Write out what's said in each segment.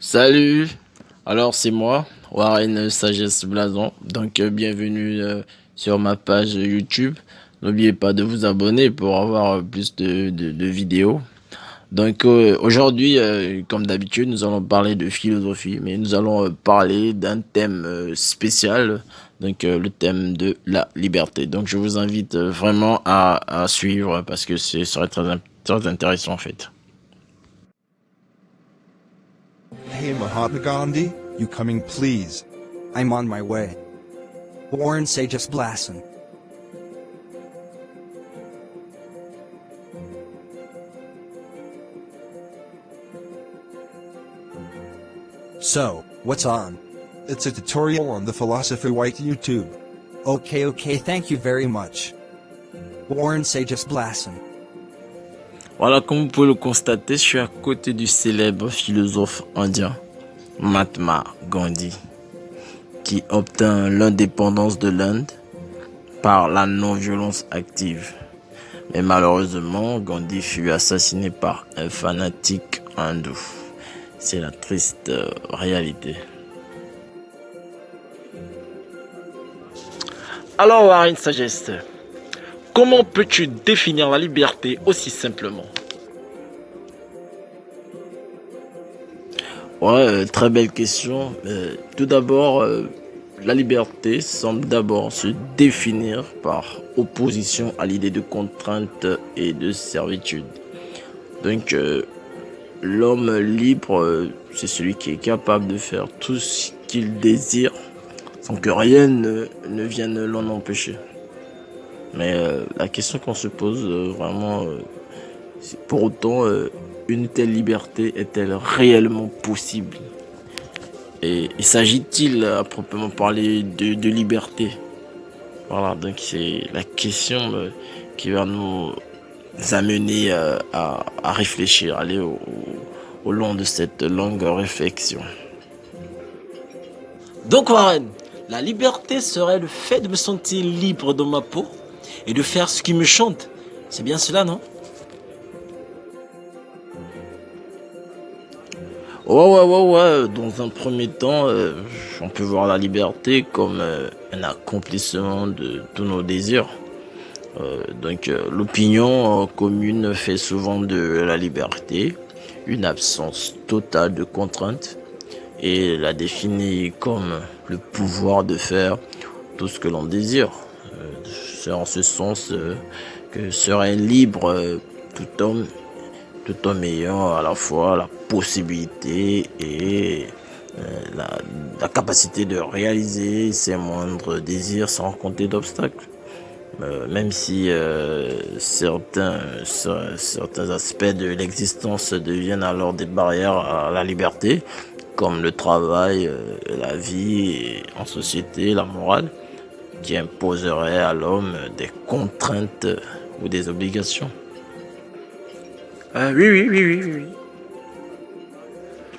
Salut, alors c'est moi, Warren Sagesse Blason, donc bienvenue sur ma page YouTube. N'oubliez pas de vous abonner pour avoir plus de vidéos. Donc aujourd'hui, comme d'habitude, nous allons parler de philosophie, mais nous allons parler d'un thème spécial, donc le thème de la liberté. Donc je vous invite vraiment à suivre parce que ce serait très intéressant en fait. Hey, Mahatma Gandhi, you coming, please? I'm on my way. Warren Sages Blassen. So, what's on? It's a tutorial on the Philosophy White YouTube. Okay, thank you very much. Warren Sages Blassen. Voilà, comme vous pouvez le constater, je suis à côté du célèbre philosophe indien Mahatma Gandhi, qui obtint l'indépendance de l'Inde par la non-violence active. Mais malheureusement, Gandhi fut assassiné par un fanatique hindou. C'est la triste réalité. Alors, Warren Sagesse, comment peux-tu définir la liberté aussi simplement? Ouais, très belle question. Tout d'abord, la liberté semble d'abord se définir par opposition à l'idée de contrainte et de servitude. Donc, l'homme libre, c'est celui qui est capable de faire tout ce qu'il désire sans que rien ne vienne l'en empêcher. Mais la question qu'on se pose vraiment, c'est pour autant, une telle liberté est-elle réellement possible? Et s'agit-il à proprement parler de liberté? Voilà, donc c'est la question qui va nous amener à réfléchir, aller au long de cette longue réflexion. Donc Warren, la liberté serait le fait de me sentir libre dans ma peau et de faire ce qui me chante. C'est bien cela, non? Ouais. Dans un premier temps, on peut voir la liberté comme un accomplissement de tous nos désirs. L'opinion commune fait souvent de la liberté une absence totale de contraintes et la définit comme le pouvoir de faire tout ce que l'on désire. C'est en ce sens que serait libre tout homme ayant à la fois la possibilité et la capacité de réaliser ses moindres désirs sans compter d'obstacles. Même si certains aspects de l'existence deviennent alors des barrières à la liberté, comme le travail, la vie en société, la morale, qui imposerait à l'homme des contraintes ou des obligations. Oui.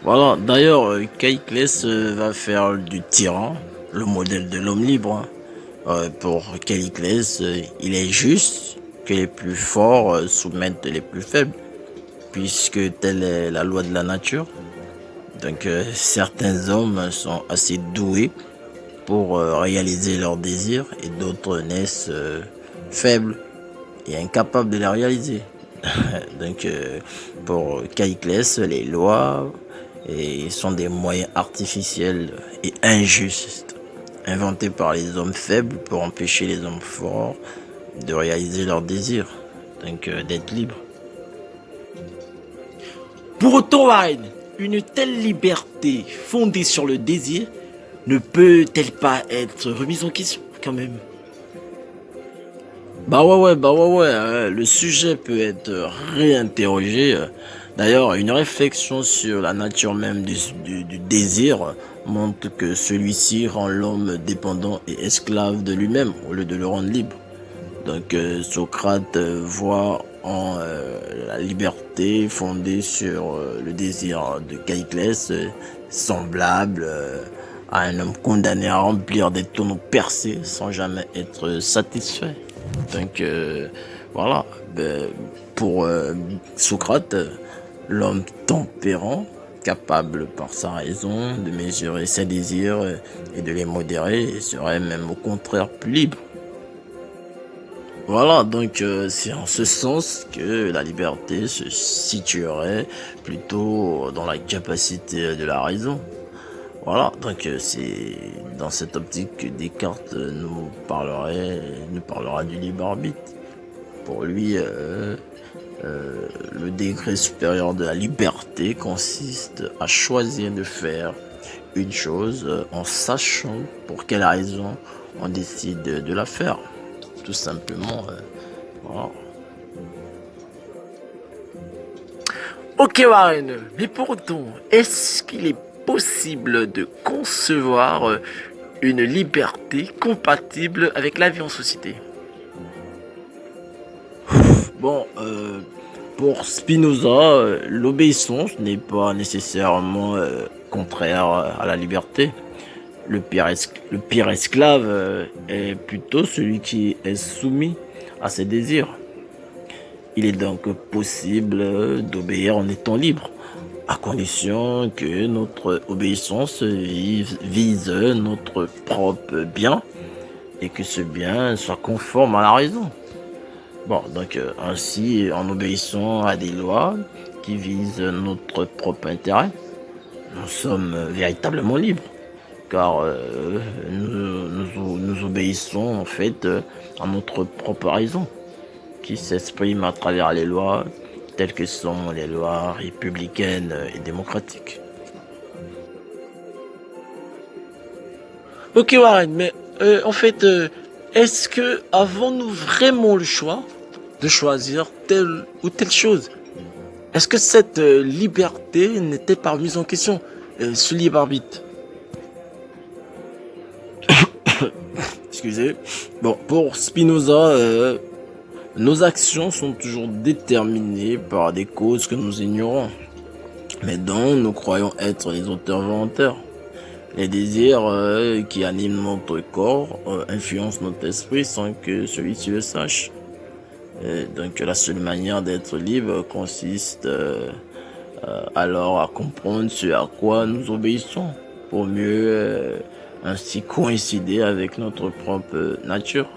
Voilà, d'ailleurs, Caïclès va faire du tyran le modèle de l'homme libre. Pour Caïclès, il est juste que les plus forts soumettent les plus faibles, puisque telle est la loi de la nature. Donc, certains hommes sont assez doués pour réaliser leurs désirs et d'autres naissent faibles et incapables de les réaliser. Donc, pour Caïclès, les lois sont des moyens artificiels et injustes, inventés par les hommes faibles pour empêcher les hommes forts de réaliser leurs désirs, donc d'être libres. Pour autant, Warren, une telle liberté fondée sur le désir ne peut-elle pas être remise en question quand même? Bah ouais, le sujet peut être réinterrogé. D'ailleurs, une réflexion sur la nature même du désir montre que celui-ci rend l'homme dépendant et esclave de lui-même au lieu de le rendre libre. Donc Socrate voit en la liberté fondée sur le désir de Caïclès semblable à un homme condamné à remplir des tonneaux percés sans jamais être satisfait. Donc pour Socrate, l'homme tempérant capable par sa raison de mesurer ses désirs et de les modérer, et serait même au contraire plus libre. Voilà, donc c'est en ce sens que la liberté se situerait plutôt dans la capacité de la raison. Voilà, donc c'est dans cette optique que Descartes nous parlera du libre arbitre. Pour lui, le degré supérieur de la liberté consiste à choisir de faire une chose en sachant pour quelle raison on décide de la faire. Tout simplement. Voilà. Ok Warren, mais pourtant, est-ce qu'il est possible de concevoir une liberté compatible avec la vie en société? Bon, pour Spinoza, l'obéissance n'est pas nécessairement contraire à la liberté. Le pire esclave est plutôt celui qui est soumis à ses désirs. Il est donc possible d'obéir en étant libre, à condition que notre obéissance vise notre propre bien et que ce bien soit conforme à la raison. Bon, donc ainsi, en obéissant à des lois qui visent notre propre intérêt, nous sommes véritablement libres. Car nous obéissons en fait à notre propre raison, qui s'exprime à travers les lois telles que sont les lois républicaines et démocratiques. Ok Warren, mais en fait, est-ce que avons-nous vraiment le choix de choisir telle ou telle chose? Est-ce que cette liberté n'était pas mise en question, ce libre arbitre? Excusez. Bon, pour Spinoza, nos actions sont toujours déterminées par des causes que nous ignorons, mais dont nous croyons être les auteurs volontaires. Les désirs qui animent notre corps influencent notre esprit sans que celui-ci le sache. Donc la seule manière d'être libre consiste alors à comprendre ce à quoi nous obéissons, pour mieux ainsi coïncider avec notre propre nature.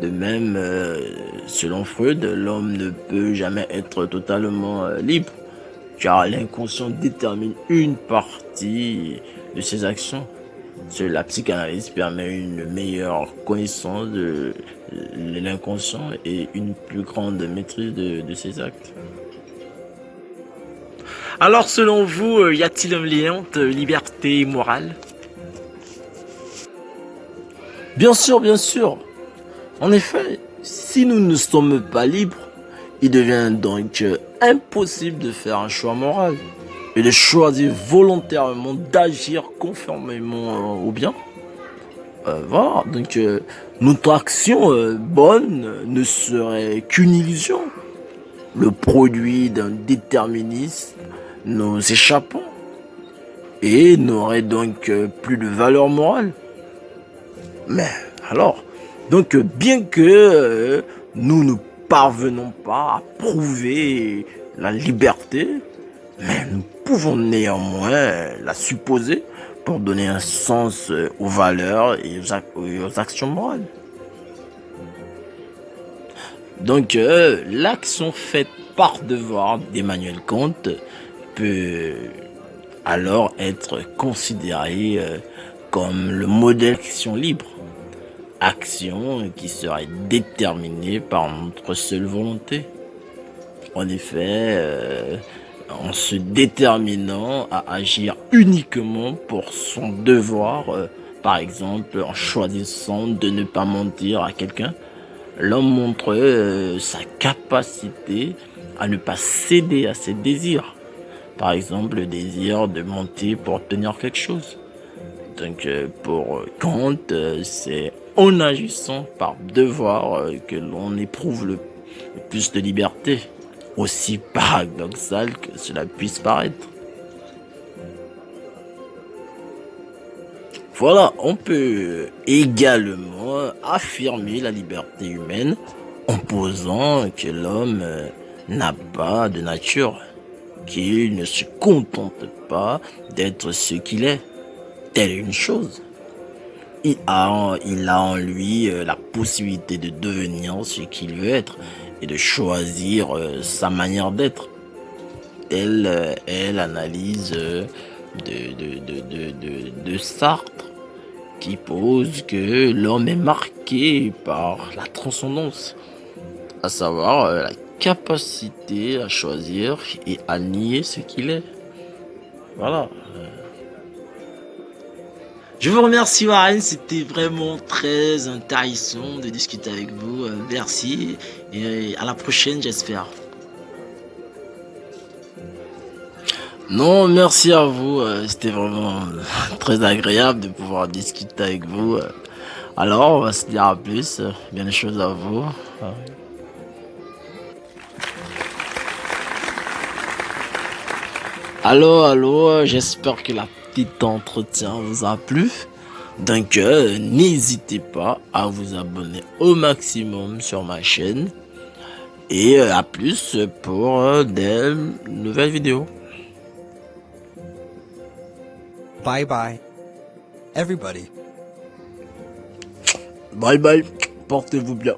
De même, selon Freud, l'homme ne peut jamais être totalement libre, car l'inconscient détermine une partie de ses actions. Seule la psychanalyse permet une meilleure connaissance de l'inconscient et une plus grande maîtrise de ses actes. Alors, selon vous, y a-t-il un lien entre liberté et morale? Bien sûr, bien sûr. En effet, si nous ne sommes pas libres, il devient donc impossible de faire un choix moral et de choisir volontairement d'agir conformément au bien. Voilà, donc notre action bonne ne serait qu'une illusion, le produit d'un déterminisme nous échappant et n'aurait donc plus de valeur morale. Mais alors, donc bien que nous ne parvenons pas à prouver la liberté, mais nous pouvons néanmoins la supposer pour donner un sens aux valeurs et aux actions morales. Donc l'action faite par devoir d'Emmanuel Kant peut alors être considérée comme le modèle d'action libre. Action qui serait déterminée par notre seule volonté. En effet, en se déterminant à agir uniquement pour son devoir, par exemple en choisissant de ne pas mentir à quelqu'un, l'homme montre sa capacité à ne pas céder à ses désirs. Par exemple, le désir de mentir pour obtenir quelque chose. Donc pour Kant, c'est en agissant par devoir que l'on éprouve le plus de liberté, aussi paradoxal que cela puisse paraître. Voilà, on peut également affirmer la liberté humaine en posant que l'homme n'a pas de nature. qu'il ne se contente pas d'être ce qu'il est. Telle une chose. Il a en lui la possibilité de devenir ce qu'il veut être et de choisir sa manière d'être. Elle analyse de Sartre qui pose que l'homme est marqué par la transcendance, à savoir la capacité à choisir et à nier ce qu'il est. Voilà. Je vous remercie Warren, c'était vraiment très intéressant de discuter avec vous. Merci et à la prochaine j'espère. Non, merci à vous. C'était vraiment très agréable de pouvoir discuter avec vous. Alors, on va se dire à plus. Bien des choses à vous. Allô, j'espère que la petite entretien vous a plu. Donc, n'hésitez pas à vous abonner au maximum sur ma chaîne. Et à plus pour des nouvelles vidéos. Bye bye. Everybody. Bye bye. Portez-vous bien.